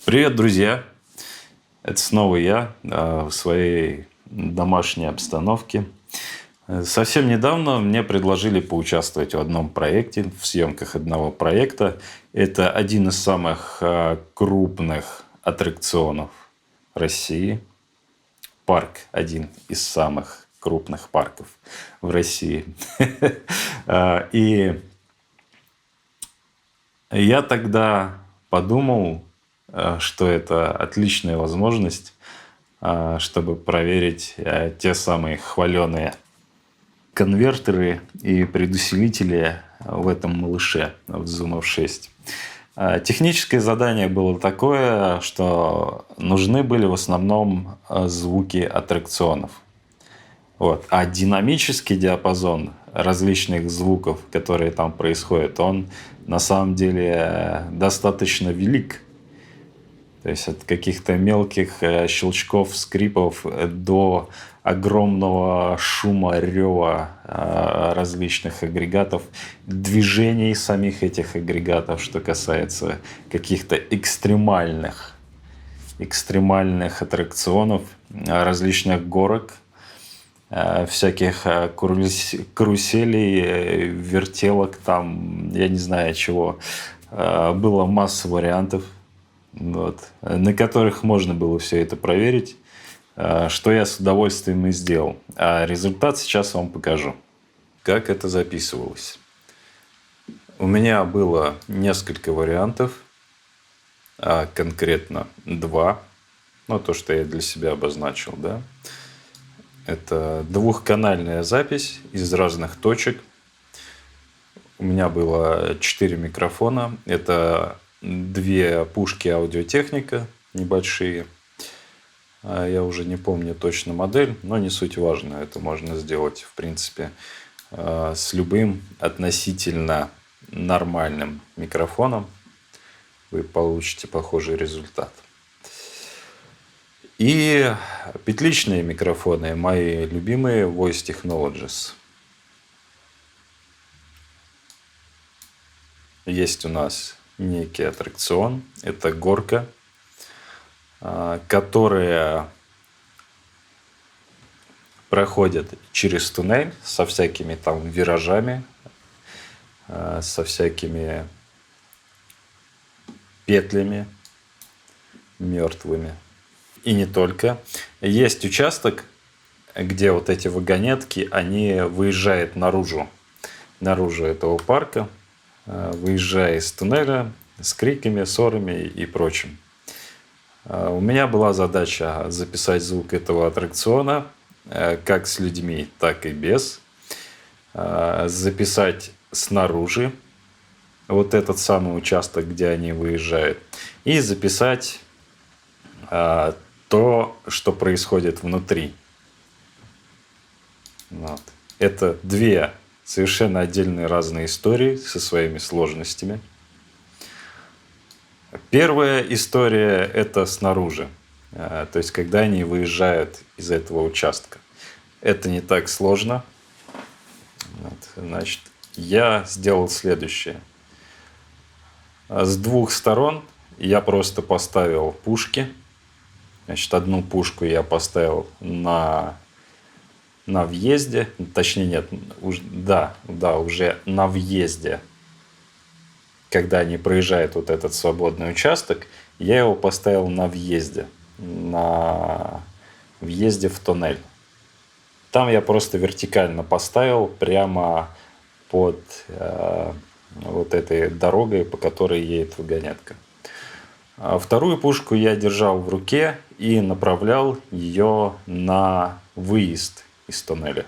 Привет, друзья! Это снова я в своей домашней обстановке. Совсем недавно мне предложили поучаствовать в одном проекте, в съемках одного проекта. Это один из самых крупных аттракционов России. Парк, один из самых крупных парков в России. И я тогда подумал, что это отличная возможность, чтобы проверить те самые хваленые конвертеры и предусилители в этом малыше, в Zoom F6. Техническое задание было такое, что нужны были в основном звуки аттракционов. Вот. А динамический диапазон различных звуков, которые там происходят, он на самом деле достаточно велик. То есть от каких-то мелких щелчков, скрипов до огромного шума, рева различных агрегатов, движений самих этих агрегатов, что касается каких-то экстремальных аттракционов, различных горок, всяких каруселей, вертелок, там, я не знаю чего. Было масса вариантов, вот, на которых можно было все это проверить, что я с удовольствием и сделал. А результат сейчас вам покажу. Как это записывалось. У меня было несколько вариантов, конкретно два. Ну, то, что я для себя обозначил, да. Это двухканальная запись из разных точек. У меня было 4 микрофона. Это 2 пушки Audio-Technica небольшие. Я уже не помню точно модель, но не суть важно. Это можно сделать, в принципе, с любым относительно нормальным микрофоном. Вы получите похожий результат. И петличные микрофоны, мои любимые Voice Technologies. Есть у нас некий аттракцион. Это горка, которая проходит через туннель со всякими там виражами, со всякими петлями мертвыми. И не только. Есть участок, где вот эти вагонетки, они выезжают наружу этого парка, выезжая из туннеля с криками, ссорами и прочим. У меня была задача записать звук этого аттракциона как с людьми, так и без. Записать снаружи вот этот самый участок, где они выезжают. И записать то, что происходит внутри. Вот. Это 2 совершенно отдельные разные истории со своими сложностями. Первая история – это снаружи. То есть, когда они выезжают из этого участка. Это не так сложно. Вот. Значит, я сделал следующее. С 2 сторон я просто поставил пушки. Значит, одну пушку я поставил на въезде. Точнее, нет, уже на въезде. Когда они проезжают вот этот свободный участок, я его поставил на въезде. На въезде в туннель. Там я просто вертикально поставил прямо под вот этой дорогой, по которой едет вагонетка. А вторую пушку я держал в руке и направлял ее на выезд из туннеля.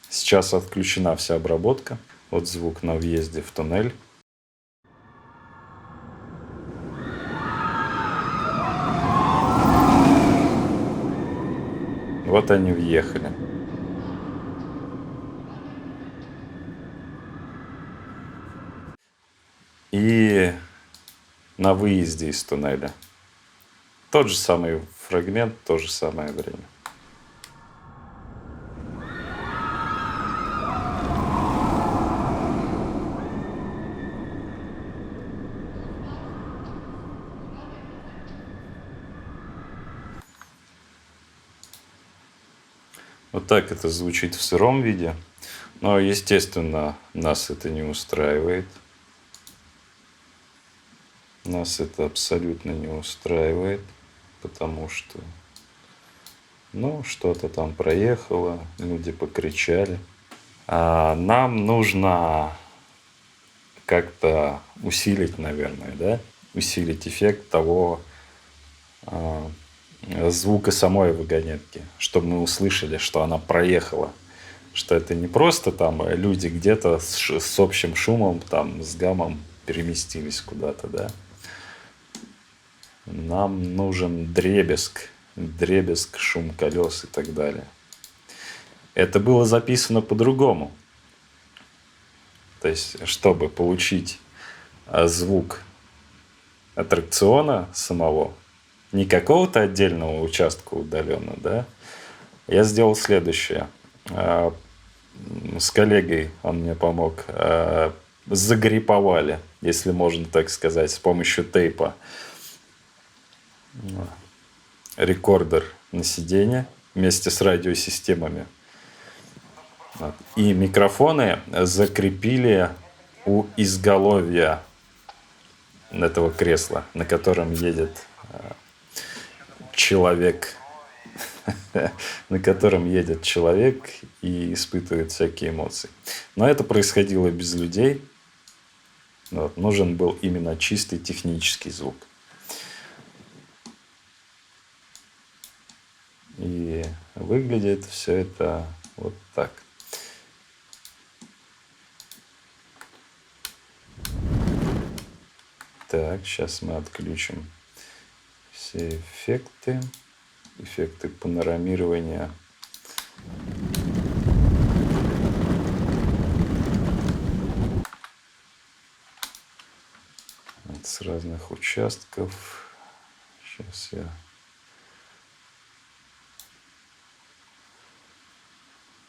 Сейчас отключена вся обработка. Вот звук на въезде в туннель. Вот они въехали. И на выезде из туннеля. Тот же самый фрагмент, то же самое время. Вот так это звучит в сыром виде. Но, естественно, нас это не устраивает. Нас это абсолютно не устраивает, потому что, ну, что-то там проехало, люди покричали. А нам нужно как-то усилить, наверное, да? Усилить эффект того звука самой вагонетки, чтобы мы услышали, что она проехала. Что это не просто там люди где-то с общим шумом, там, с гамом переместились куда-то, да? Нам нужен дребезг, шум колес и так далее. Это было записано по-другому. То есть, чтобы получить звук аттракциона самого, не какого-то отдельного участка удаленно, да, я сделал следующее. С коллегой он мне помог. Загриповали, если можно так сказать, с помощью тейпа рекордер на сиденье вместе с радиосистемами. И микрофоны закрепили у изголовья этого кресла, на котором едет человек, на котором едет человек и испытывает всякие эмоции. Но это происходило без людей. Вот. Нужен был именно чистый технический звук. И выглядит все это вот так. Так, сейчас мы отключим все эффекты. Эффекты панорамирования. Вот с разных участков. Сейчас я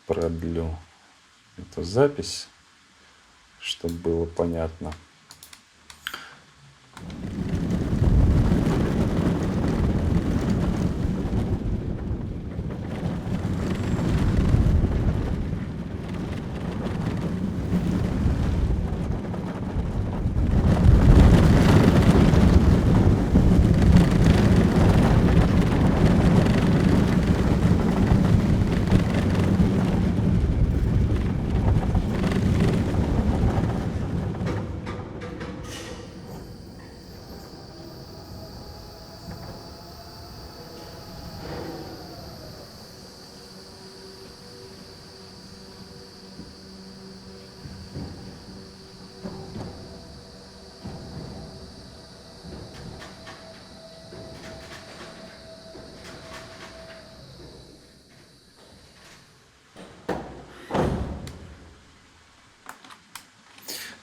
продлю эту запись, чтобы было понятно.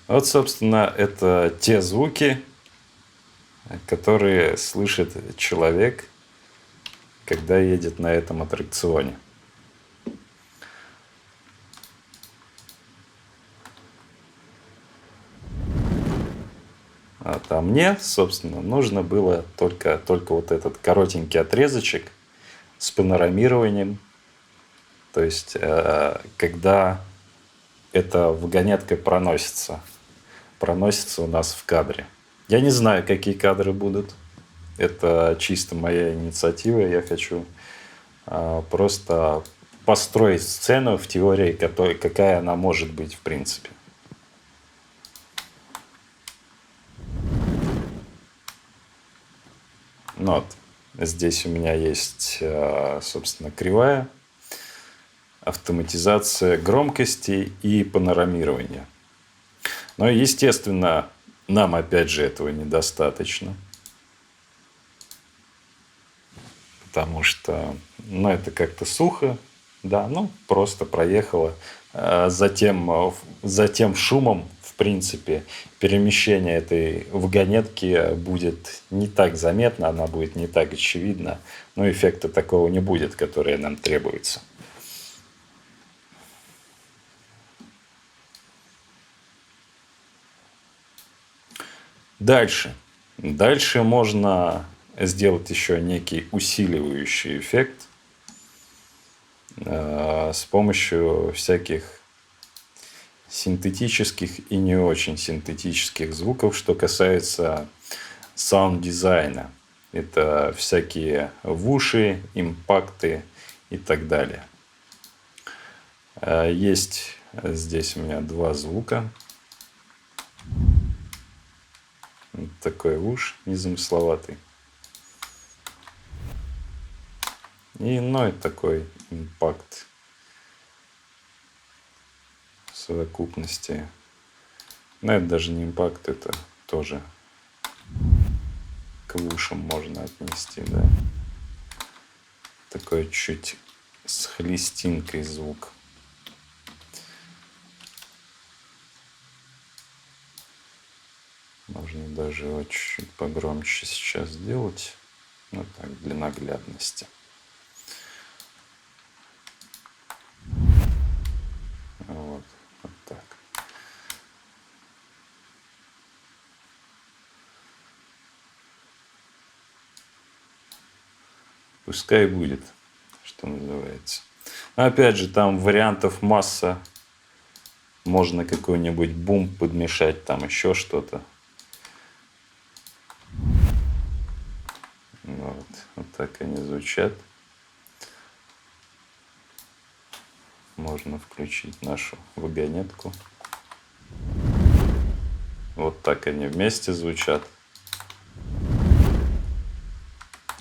Вот, собственно, это те звуки, которые слышит человек, когда едет на этом аттракционе. А мне, собственно, нужно было только вот этот коротенький отрезочек с панорамированием. То есть, когда эта вагонетка проносится у нас в кадре. Я не знаю, какие кадры будут. Это чисто моя инициатива. Я хочу просто построить сцену в теории, какая она может быть в принципе. Вот. Здесь у меня есть, собственно, кривая, автоматизация громкости и панорамирование. Но, естественно, нам, опять же, этого недостаточно. Потому что, это как-то сухо, да, просто проехало. Затем шумом, в принципе, перемещение этой вагонетки будет не так заметно, она будет не так очевидна, но эффекта такого не будет, который нам требуется. Дальше можно сделать еще некий усиливающий эффект. с помощью всяких синтетических и не очень синтетических звуков, что касается саунд-дизайна. Это всякие вуши, импакты и так далее. Есть здесь у меня два звука. Вот такой вуш незамысловатый. И иной такой импакт в совокупности. Но это даже не импакт, это тоже к вушам можно отнести, да. Такой чуть с хлестинкой звук. Можно даже его чуть-чуть погромче сейчас сделать. Ну так, для наглядности. Вот так. Пускай будет, что называется. Но опять же, там вариантов масса. Можно какой-нибудь бум подмешать, там еще что-то. Вот так они звучат. Можно включить нашу вагонетку. Вот так они вместе звучат.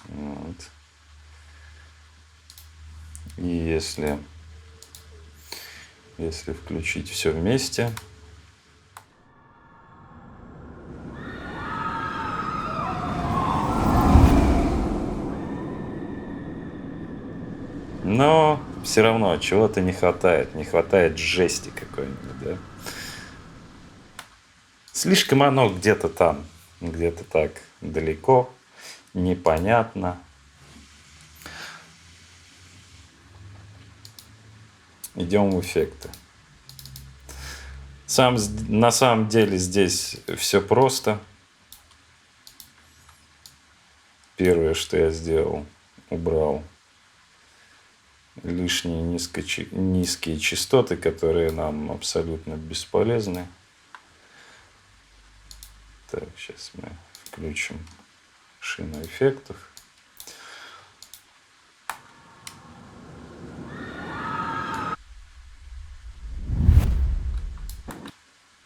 Вот. И если включить все вместе, но все равно чего-то не хватает. Не хватает жести какой-нибудь, да? Слишком оно где-то там, где-то так далеко, непонятно. Идем в эффекты. На самом деле здесь все просто. Первое, что я сделал, убрал лишние низкие частоты, которые нам абсолютно бесполезны. Так, сейчас мы включим шину эффектов.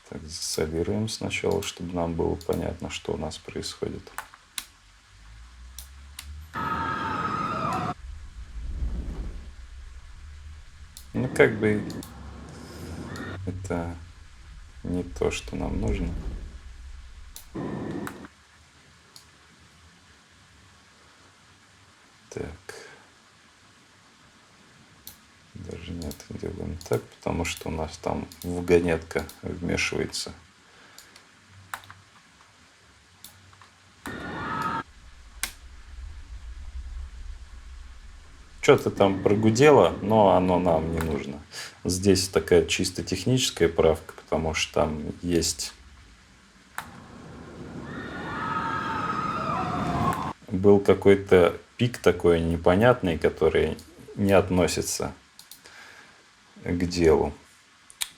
Так, засолируем сначала, чтобы нам было понятно, что у нас происходит. Ну, как бы это не то, что нам нужно. Так. Даже нет, делаем так, потому что у нас там вагонетка вмешивается. Что-то там прогудело, но оно нам не нужно. Здесь такая чисто техническая правка, потому что там есть... Был какой-то пик такой непонятный, который не относится к делу.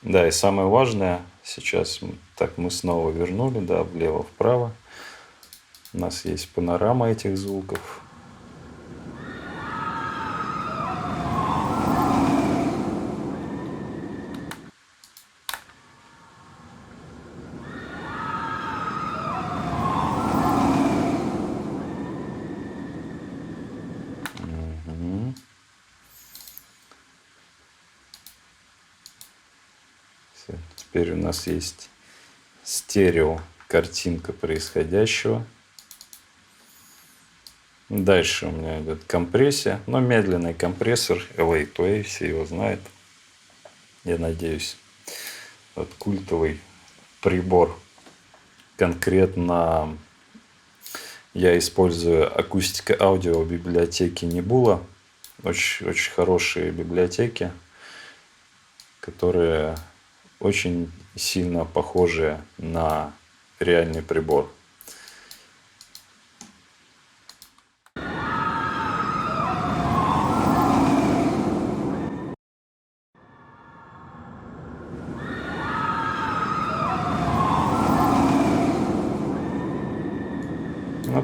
Да, и самое важное, сейчас мы снова вернули, да, влево-вправо. У нас есть панорама этих звуков. Теперь у нас есть стерео картинка происходящего. Дальше у меня идет компрессия, но медленный компрессор Elate Play, все его знают. Я надеюсь, вот культовый прибор. Конкретно я использую акустика аудио в библиотеке Nebula. Очень хорошие библиотеки, которые очень сильно похожи на реальный прибор.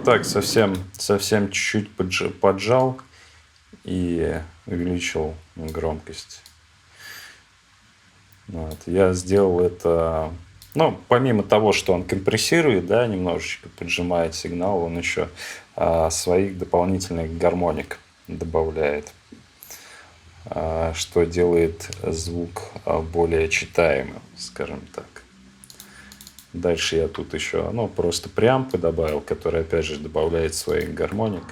так, совсем чуть-чуть поджал и увеличил громкость. Вот. Я сделал это, ну, помимо того, что он компрессирует, да, немножечко поджимает сигнал, он еще своих дополнительных гармоник добавляет, что делает звук более читаемым, скажем так. Дальше я тут еще, ну, просто преампы добавил, который, опять же, добавляет своих гармоник.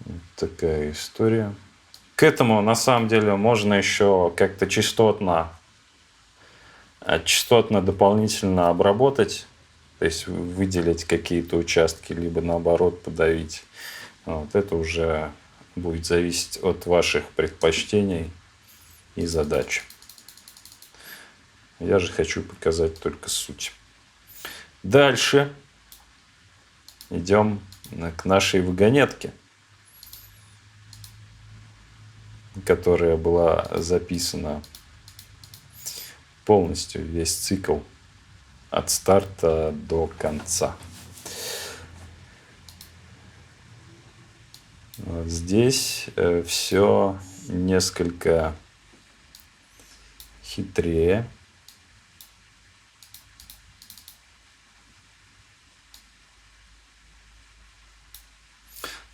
Вот такая история. К этому, на самом деле, можно еще как-то частотно дополнительно обработать, то есть выделить какие-то участки, либо наоборот подавить. Вот это уже будет зависеть от ваших предпочтений и задач. Я же хочу показать только суть. Дальше идем к нашей вагонетке, которая была записана полностью, весь цикл от старта до конца. Вот здесь все несколько хитрее.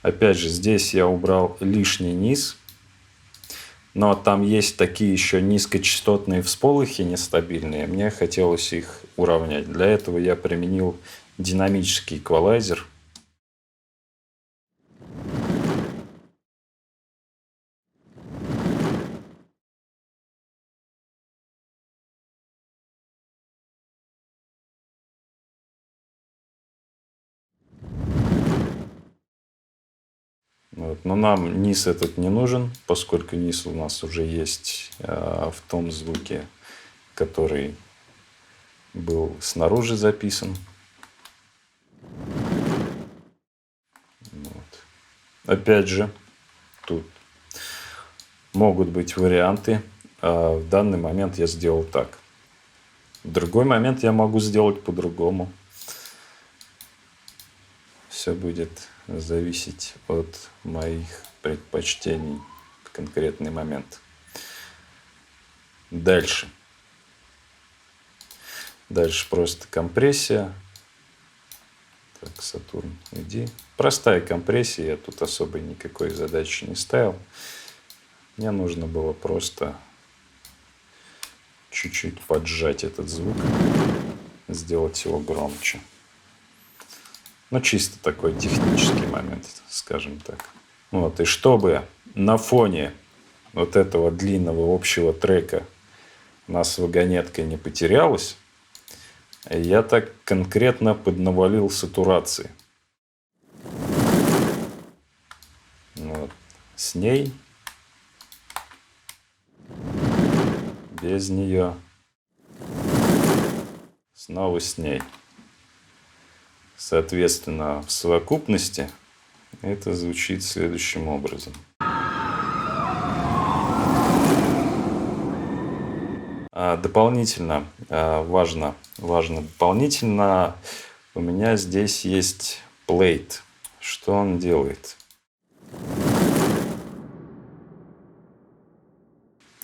Опять же, здесь я убрал лишний низ, но там есть такие еще низкочастотные всполохи нестабильные. Мне хотелось их уравнять. Для этого я применил динамический эквалайзер. Вот. Но нам низ этот не нужен, поскольку низ у нас уже есть в том звуке, который был снаружи записан. Вот. Опять же, тут могут быть варианты. В данный момент я сделал так. В другой момент я могу сделать по-другому. Все будет зависеть от моих предпочтений в конкретный момент. Дальше просто компрессия. Так, Сатурн, иди. Простая компрессия, я тут особой никакой задачи не ставил. Мне нужно было просто чуть-чуть поджать этот звук, сделать его громче. Ну, чисто такой технический момент, скажем так. Вот, и чтобы на фоне вот этого длинного общего трека у нас вагонетка не потерялась, я так конкретно поднавалил сатурации. Вот. С ней, без нее, снова с ней. Соответственно, в совокупности это звучит следующим образом. Дополнительно, важно дополнительно, у меня здесь есть плейт. Что он делает?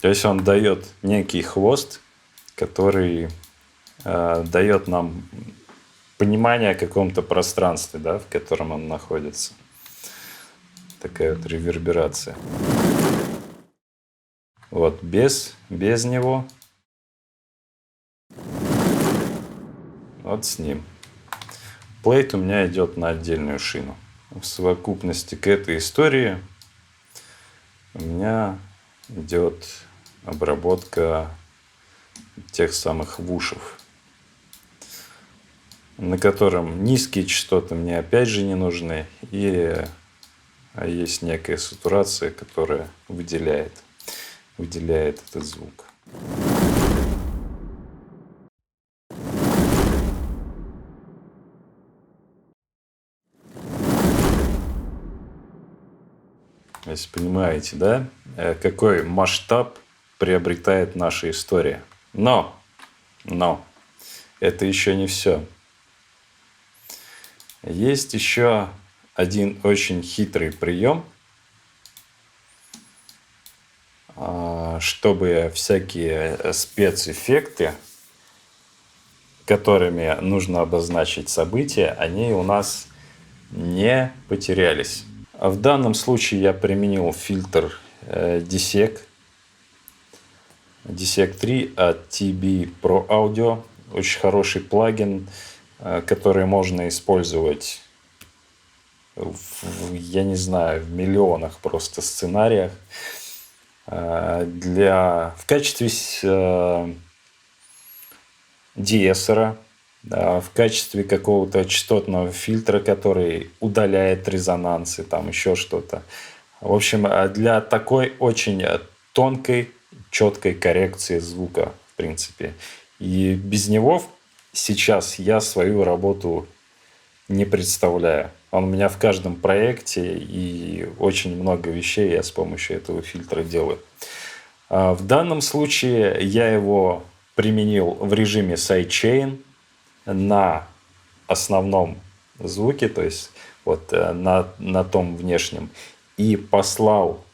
То есть он дает некий хвост, который дает нам понимание о каком-то пространстве, да, в котором он находится. Такая вот реверберация. Вот без него. Вот с ним. Плейт у меня идет на отдельную шину. В совокупности к этой истории у меня идет обработка тех самых вушев, на котором низкие частоты мне опять же не нужны, и есть некая сатурация, которая выделяет этот звук. Если понимаете, да, какой масштаб приобретает наша история. Но это еще не все. Есть еще один очень хитрый прием, чтобы всякие спецэффекты, которыми нужно обозначить события, они у нас не потерялись. В данном случае я применил фильтр DSEC 3 от TB Pro Audio. Очень хороший плагин, который можно использовать я не знаю, в миллионах просто сценариях. В качестве деэссера, в качестве какого-то частотного фильтра, который удаляет резонансы, там еще что-то. В общем, для такой очень тонкой, четкой коррекции звука, в принципе. И без него сейчас я свою работу не представляю. Он у меня в каждом проекте, и очень много вещей я с помощью этого фильтра делаю. В данном случае я его применил в режиме sidechain на основном звуке, то есть вот на том внешнем, и послал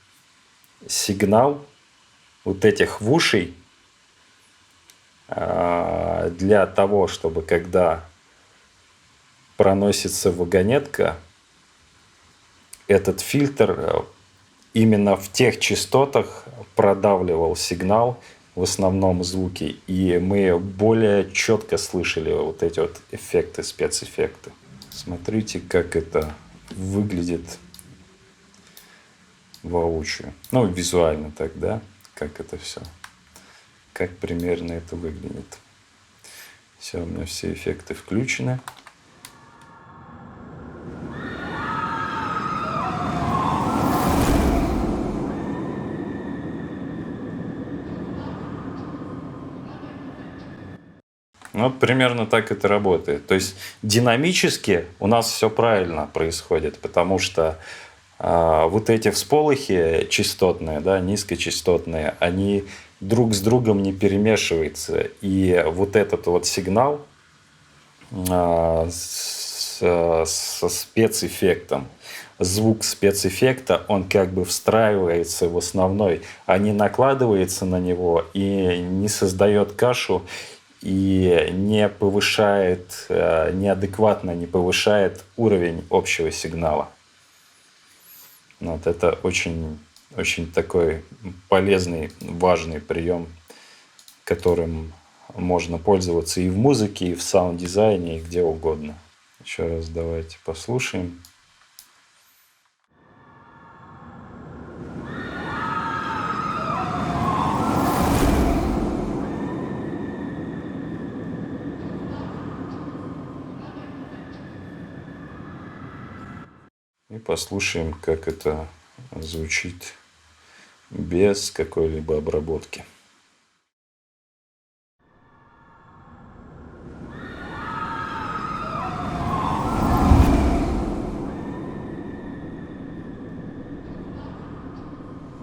сигнал вот этих вушей для того, чтобы когда проносится вагонетка, этот фильтр именно в тех частотах продавливал сигнал в основном звуке, и мы более четко слышали вот эти вот эффекты, спецэффекты. Смотрите, как это выглядит воочию. Ну, визуально так, да? Как это все. Как примерно это выглядит. Все, у меня все эффекты включены. Ну, вот примерно так это работает. То есть динамически у нас все правильно происходит, потому что вот эти всполохи частотные, да, низкочастотные, они друг с другом не перемешиваются. И вот этот вот сигнал со спецэффектом, звук спецэффекта, он как бы встраивается в основной, а не накладывается на него и не создает кашу, и не повышает, неадекватно не повышает уровень общего сигнала. Вот это очень, очень такой полезный, важный прием, которым можно пользоваться и в музыке, и в саунд-дизайне, и где угодно. Еще раз давайте послушаем. И послушаем, как это звучит без какой-либо обработки.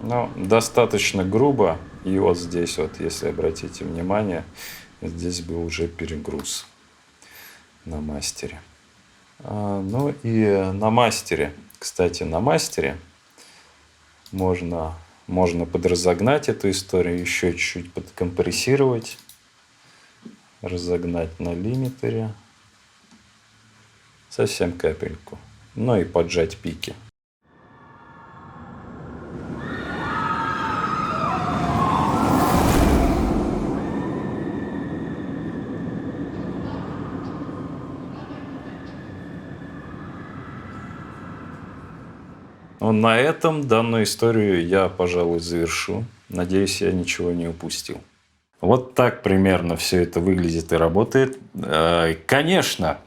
Но достаточно грубо. И вот здесь, вот, если обратите внимание, здесь был уже перегруз на мастере. Ну и на мастере, кстати, на мастере можно подразогнать эту историю, еще чуть-чуть подкомпрессировать, разогнать на лимитере, совсем капельку, ну и поджать пики. На этом данную историю я, пожалуй, завершу. Надеюсь, я ничего не упустил. Вот так примерно все это выглядит и работает. Конечно,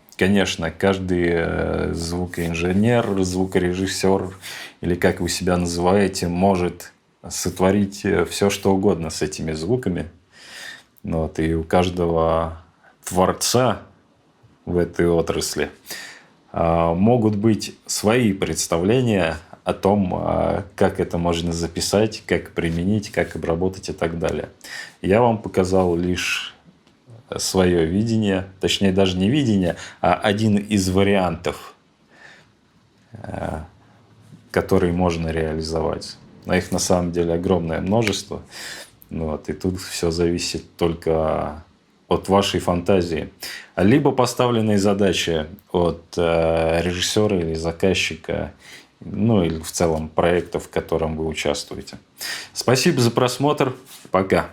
каждый звукоинженер, звукорежиссер, или как вы себя называете, может сотворить все, что угодно с этими звуками. Вот, и у каждого творца в этой отрасли могут быть свои представления о том, как это можно записать, как применить, как обработать и так далее. Я вам показал лишь свое видение, точнее даже не видение, а один из вариантов, который можно реализовать. Но их на самом деле огромное множество. Вот, и тут все зависит только от вашей фантазии. Либо поставленной задачи от режиссера или заказчика, ну или в целом проекта, в котором вы участвуете. Спасибо за просмотр. Пока.